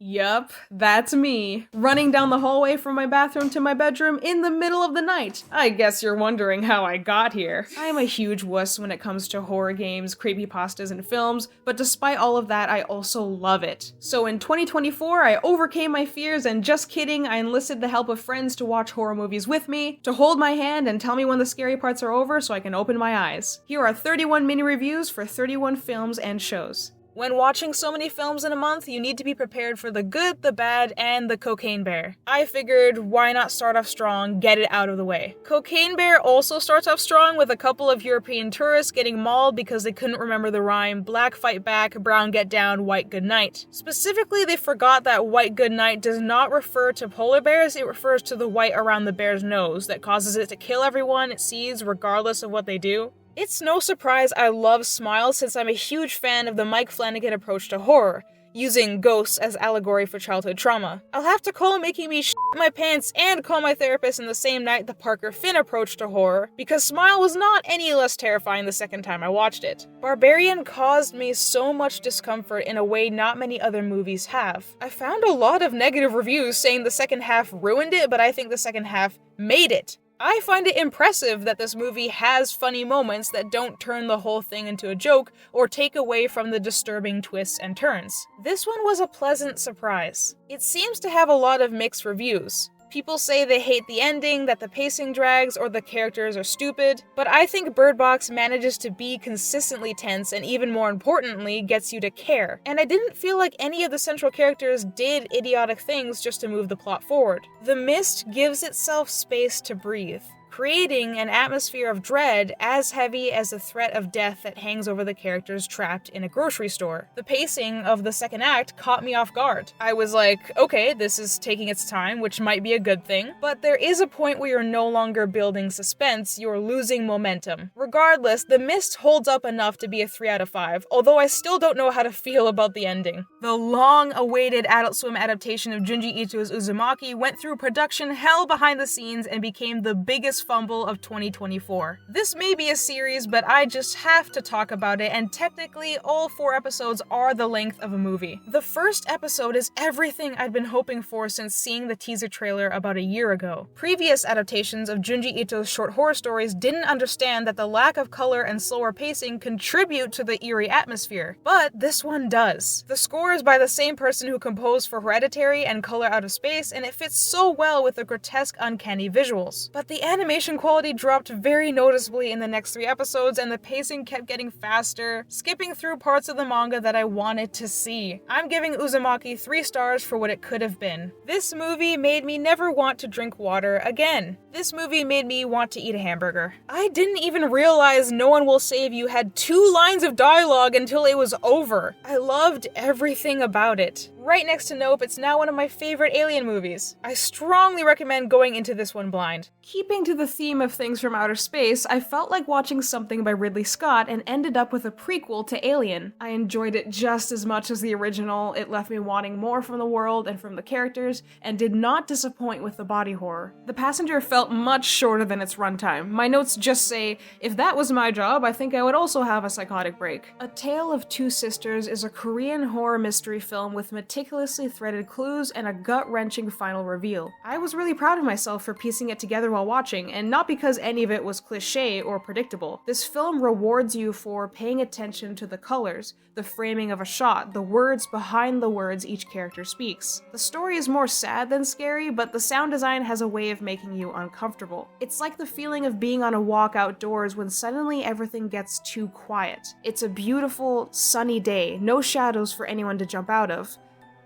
Yup, that's me. Running down the hallway from my bathroom to my bedroom in the middle of the night. I guess you're wondering how I got here. I am a huge wuss when it comes to horror games, creepypastas, and films, but despite all of that, I also love it. So in 2024, I overcame my fears and just kidding, I enlisted the help of friends to watch horror movies with me, to hold my hand and tell me when the scary parts are over so I can open my eyes. Here are 31 mini reviews for 31 films and shows. When watching so many films in a month, you need to be prepared for the good, the bad, and the cocaine bear. I figured, why not start off strong, get it out of the way. Cocaine Bear also starts off strong with a couple of European tourists getting mauled because they couldn't remember the rhyme, black fight back, brown get down, white good night. Specifically, they forgot that white good night does not refer to polar bears, it refers to the white around the bear's nose that causes it to kill everyone it sees regardless of what they do. It's no surprise I love Smile since I'm a huge fan of the Mike Flanagan approach to horror, using ghosts as allegory for childhood trauma. I'll have to call making me shit my pants and call my therapist in the same night the Parker Finn approach to horror, because Smile was not any less terrifying the second time I watched it. Barbarian caused me so much discomfort in a way not many other movies have. I found a lot of negative reviews saying the second half ruined it, but I think the second half made it. I find it impressive that this movie has funny moments that don't turn the whole thing into a joke or take away from the disturbing twists and turns. This one was a pleasant surprise. It seems to have a lot of mixed reviews. People say they hate the ending, that the pacing drags, or the characters are stupid, but I think Bird Box manages to be consistently tense and even more importantly, gets you to care. And I didn't feel like any of the central characters did idiotic things just to move the plot forward. The Mist gives itself space to breathe, creating an atmosphere of dread as heavy as the threat of death that hangs over the characters trapped in a grocery store. The pacing of the second act caught me off guard. I was like, okay, this is taking its time, which might be a good thing, but there is a point where you're no longer building suspense, you're losing momentum. Regardless, The Mist holds up enough to be a 3 out of 5, although I still don't know how to feel about the ending. The long-awaited Adult Swim adaptation of Junji Ito's Uzumaki went through production hell behind the scenes and became the biggest fumble of 2024. This may be a series, but I just have to talk about it, and technically all 4 episodes are the length of a movie. The first episode is everything I'd been hoping for since seeing the teaser trailer about a year ago. Previous adaptations of Junji Ito's short horror stories didn't understand that the lack of color and slower pacing contribute to the eerie atmosphere, but this one does. The score is by the same person who composed for Hereditary and Color Out of Space, and it fits so well with the grotesque, uncanny visuals. But the animation quality dropped very noticeably in the next 3 episodes, and the pacing kept getting faster, skipping through parts of the manga that I wanted to see. I'm giving Uzumaki 3 stars for what it could have been. This movie made me never want to drink water again. This movie made me want to eat a hamburger. I didn't even realize No One Will Save You had 2 lines of dialogue until it was over. I loved everything about it. Right next to Nope, it's now one of my favorite Alien movies. I strongly recommend going into this one blind. Keeping to the theme of things from outer space, I felt like watching something by Ridley Scott and ended up with a prequel to Alien. I enjoyed it just as much as the original, it left me wanting more from the world and from the characters, and did not disappoint with the body horror. The Passenger felt much shorter than its runtime. My notes just say, if that was my job, I think I would also have a psychotic break. A Tale of Two Sisters is a Korean horror mystery film with meticulously threaded clues and a gut-wrenching final reveal. I was really proud of myself for piecing it together while watching, and not because any of it was cliché or predictable. This film rewards you for paying attention to the colors, the framing of a shot, the words behind the words each character speaks. The story is more sad than scary, but the sound design has a way of making you uncomfortable. It's like the feeling of being on a walk outdoors when suddenly everything gets too quiet. It's a beautiful, sunny day, no shadows for anyone to jump out of,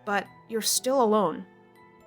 but you're still alone.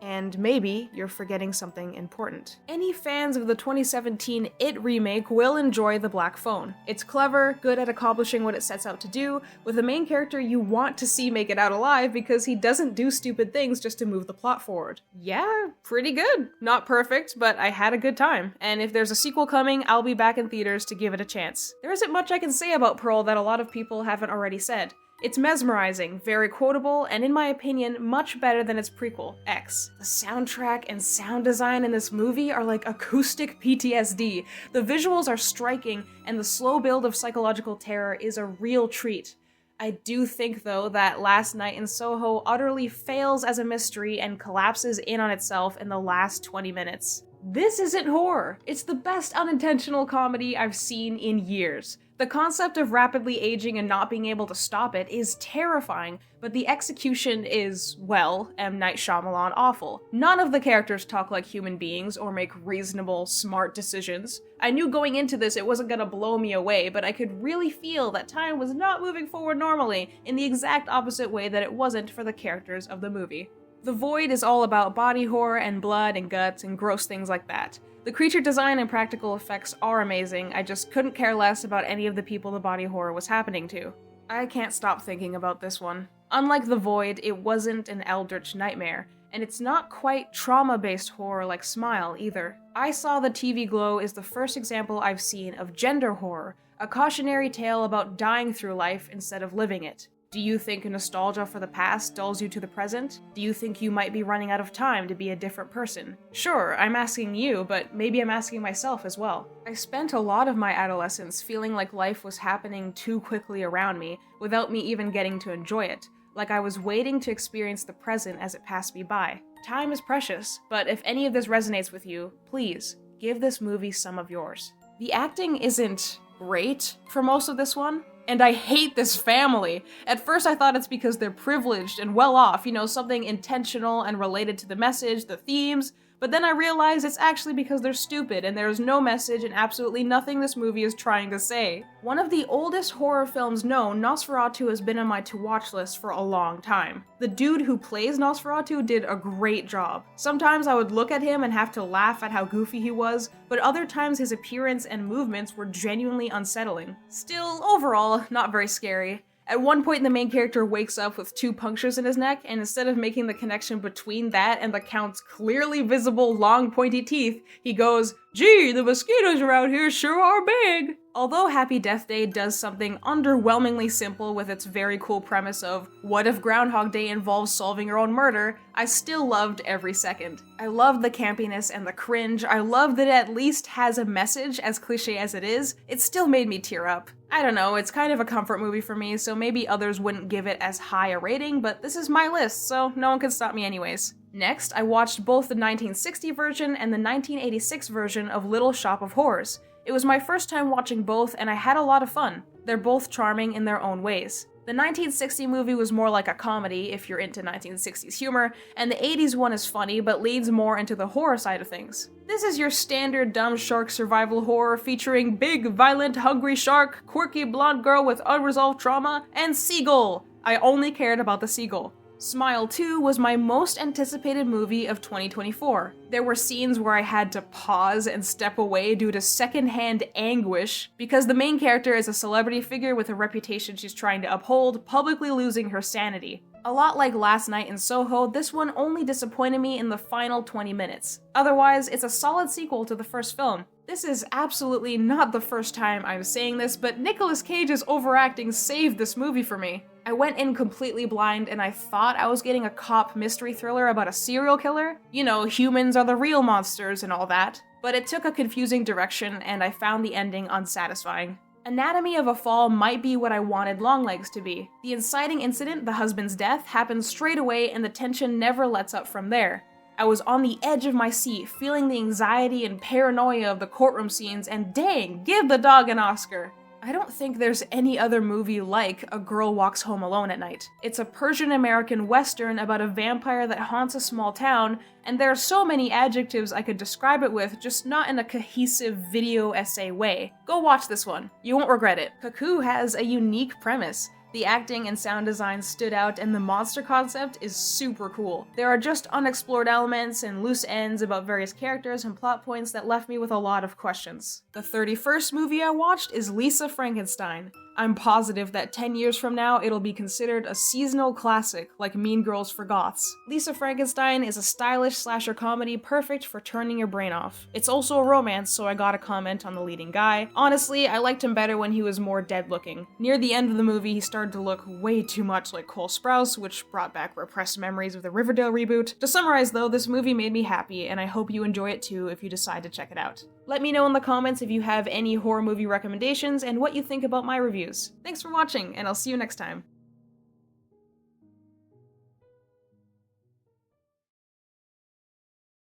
And maybe you're forgetting something important. Any fans of the 2017 It remake will enjoy The Black Phone. It's clever, good at accomplishing what it sets out to do, with a main character you want to see make it out alive because he doesn't do stupid things just to move the plot forward. Yeah, pretty good. Not perfect, but I had a good time. And if there's a sequel coming, I'll be back in theaters to give it a chance. There isn't much I can say about Pearl that a lot of people haven't already said. It's mesmerizing, very quotable, and in my opinion, much better than its prequel, X. The soundtrack and sound design in this movie are like acoustic PTSD. The visuals are striking, and the slow build of psychological terror is a real treat. I do think, though, that Last Night in Soho utterly fails as a mystery and collapses in on itself in the last 20 minutes. This isn't horror. It's the best unintentional comedy I've seen in years. The concept of rapidly aging and not being able to stop it is terrifying, but the execution is, well, M. Night Shyamalan awful. None of the characters talk like human beings or make reasonable, smart decisions. I knew going into this it wasn't gonna blow me away, but I could really feel that time was not moving forward normally in the exact opposite way that it wasn't for the characters of the movie. The Void is all about body horror and blood and guts and gross things like that. The creature design and practical effects are amazing, I just couldn't care less about any of the people the body horror was happening to. I can't stop thinking about this one. Unlike The Void, it wasn't an eldritch nightmare, and it's not quite trauma-based horror like Smile either. I Saw the TV Glow is the first example I've seen of gender horror, a cautionary tale about dying through life instead of living it. Do you think nostalgia for the past dulls you to the present? Do you think you might be running out of time to be a different person? Sure, I'm asking you, but maybe I'm asking myself as well. I spent a lot of my adolescence feeling like life was happening too quickly around me, without me even getting to enjoy it. Like I was waiting to experience the present as it passed me by. Time is precious, but if any of this resonates with you, please, give this movie some of yours. The acting isn't great for most of this one, and I hate this family. At first I thought it's because they're privileged and well off, something intentional and related to the message, the themes, but then I realized it's actually because they're stupid and there's no message and absolutely nothing this movie is trying to say. One of the oldest horror films known, Nosferatu has been on my to-watch list for a long time. The dude who plays Nosferatu did a great job. Sometimes I would look at him and have to laugh at how goofy he was, but other times his appearance and movements were genuinely unsettling. Still, overall, not very scary. At one point, the main character wakes up with 2 punctures in his neck, and instead of making the connection between that and the Count's clearly visible long pointy teeth, he goes, "Gee, the mosquitoes around here sure are big!" Although Happy Death Day does something underwhelmingly simple with its very cool premise of, what if Groundhog Day involves solving your own murder, I still loved every second. I loved the campiness and the cringe, I loved that it at least has a message, as cliche as it is, it still made me tear up. I don't know, it's kind of a comfort movie for me, so maybe others wouldn't give it as high a rating, but this is my list, so no one can stop me anyways. Next, I watched both the 1960 version and the 1986 version of Little Shop of Horrors. It was my first time watching both, and I had a lot of fun. They're both charming in their own ways. The 1960 movie was more like a comedy, if you're into 1960s humor, and the 80s one is funny, but leads more into the horror side of things. This is your standard dumb shark survival horror featuring big, violent, hungry shark, quirky blonde girl with unresolved trauma, and seagull! I only cared about the seagull. Smile 2 was my most anticipated movie of 2024. There were scenes where I had to pause and step away due to secondhand anguish because the main character is a celebrity figure with a reputation she's trying to uphold, publicly losing her sanity. A lot like Last Night in Soho, this one only disappointed me in the final 20 minutes. Otherwise, it's a solid sequel to the first film. This is absolutely not the first time I'm saying this, but Nicolas Cage's overacting saved this movie for me. I went in completely blind and I thought I was getting a cop mystery thriller about a serial killer. Humans are the real monsters and all that. But it took a confusing direction and I found the ending unsatisfying. Anatomy of a Fall might be what I wanted Longlegs to be. The inciting incident, the husband's death, happens straight away and the tension never lets up from there. I was on the edge of my seat, feeling the anxiety and paranoia of the courtroom scenes, and dang, give the dog an Oscar! I don't think there's any other movie like A Girl Walks Home Alone at Night. It's a Persian-American western about a vampire that haunts a small town, and there are so many adjectives I could describe it with, just not in a cohesive video essay way. Go watch this one. You won't regret it. Cuckoo has a unique premise. The acting and sound design stood out, and the monster concept is super cool. There are just unexplored elements and loose ends about various characters and plot points that left me with a lot of questions. The 31st movie I watched is Lisa Frankenstein. I'm positive that 10 years from now it'll be considered a seasonal classic like Mean Girls for Goths. Lisa Frankenstein is a stylish slasher comedy perfect for turning your brain off. It's also a romance, so I gotta comment on the leading guy. Honestly, I liked him better when he was more dead looking. Near the end of the movie, he started to look way too much like Cole Sprouse, which brought back repressed memories of the Riverdale reboot. To summarize though, this movie made me happy, and I hope you enjoy it too if you decide to check it out. Let me know in the comments if you have any horror movie recommendations and what you think about my review. reviews. Thanks for watching, and I'll see you next time.